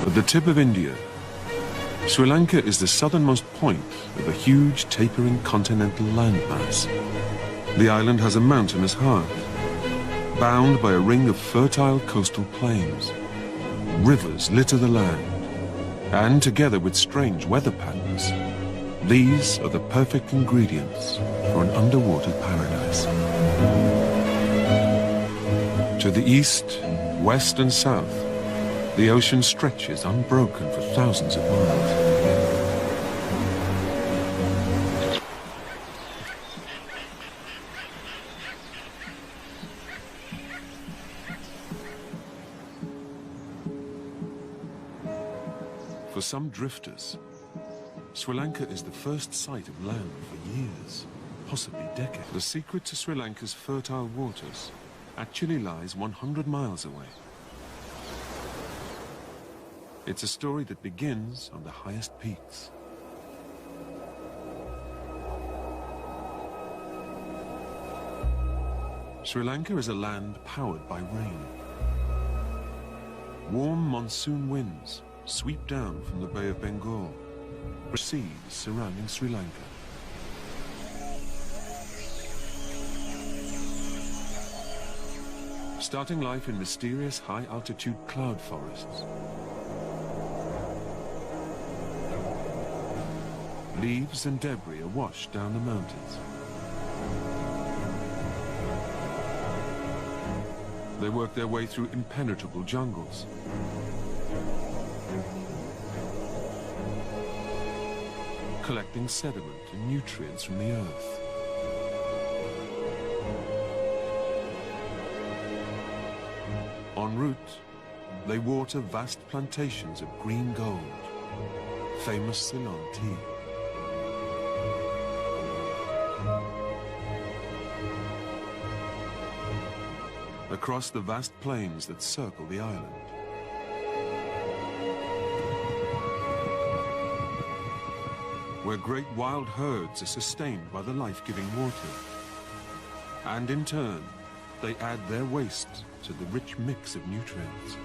At the tip of India, Sri Lanka is the southernmost point of a huge tapering continental landmass. The island has a mountainous heart, bound by a ring of fertile coastal plains. Rivers litter the land, and together with strange weather patterns, these are the perfect ingredients for an underwater paradise. To the east, west and south, the ocean stretches unbroken for thousands of miles. For some drifters, Sri Lanka is the first sight of land for years, possibly decades. The secret to Sri Lanka's fertile waters actually lies 100 miles away. It's a story that begins on the highest peaks. Sri Lanka is a land powered by rain. Warm monsoon winds sweep down from the Bay of Bengal, seas surrounding Sri Lanka. Starting life in mysterious high-altitude cloud forests. Leaves and debris are washed down the mountains. They work their way through impenetrable jungles. Collecting sediment and nutrients from the earth. En route, they water vast plantations of green gold, famous Ceylon tea. Across the vast plains that circle the island, where great wild herds are sustained by the life-giving water, and in turn, they add their waste to the rich mix of nutrients.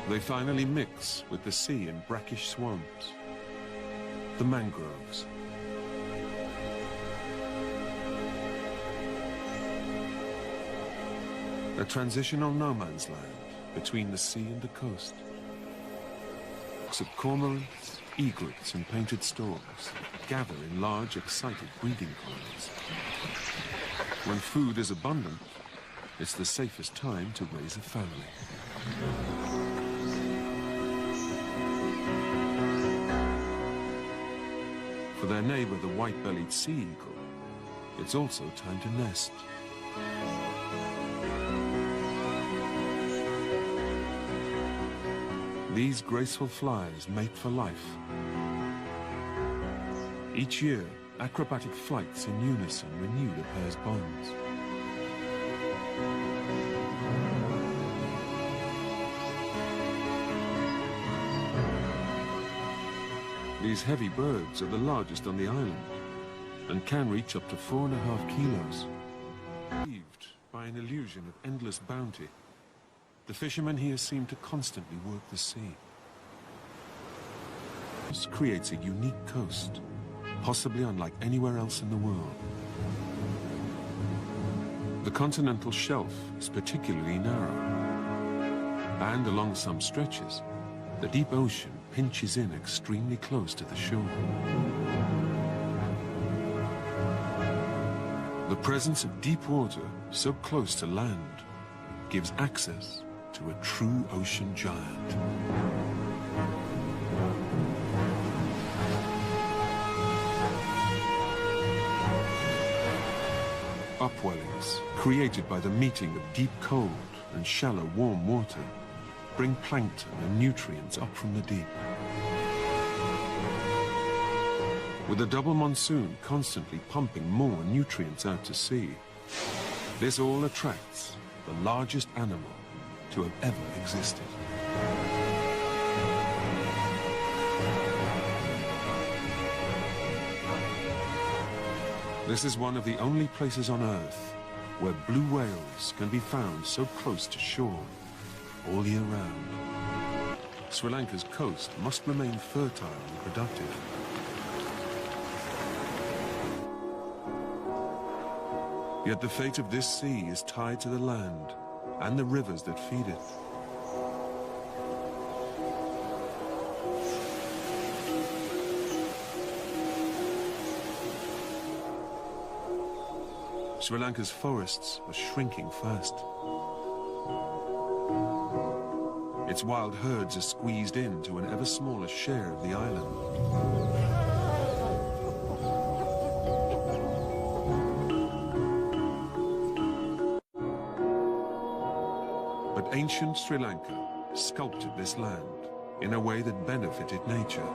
They finally mix with the sea in brackish swamps, the mangroves. A transitional no man's land between the sea and the coast. Flocks of cormorants, egrets and painted storks gather in large, excited breeding colonies. When food is abundant, it's the safest time to raise a family. For their neighbor, the white-bellied sea eagle, it's also time to nest. These graceful flyers mate for life. Each year, acrobatic flights in unison renew the pair's bonds. These heavy birds are the largest on the island and can reach up to 4.5 kilos. Deceived by an illusion of endless bounty, the fishermen here seem to constantly work the sea. This creates a unique coast, possibly unlike anywhere else in the world. The continental shelf is particularly narrow, and along some stretches, the deep ocean pinches in extremely close to the shore. The presence of deep water so close to land gives access to a true ocean giant. Upwellings, created by the meeting of deep cold and shallow warm water, bring plankton and nutrients up from the deep. With a double monsoon constantly pumping more nutrients out to sea, this all attracts the largest animal to have ever existed. This is one of the only places on Earth where blue whales can be found so close to shore all year round. Sri Lanka's coast must remain fertile and productive. Yet the fate of this sea is tied to the land and the rivers that feed it. Sri Lanka's forests are shrinking fast. Its wild herds are squeezed into an ever smaller share of the island. But ancient Sri Lanka sculpted this land in a way that benefited nature.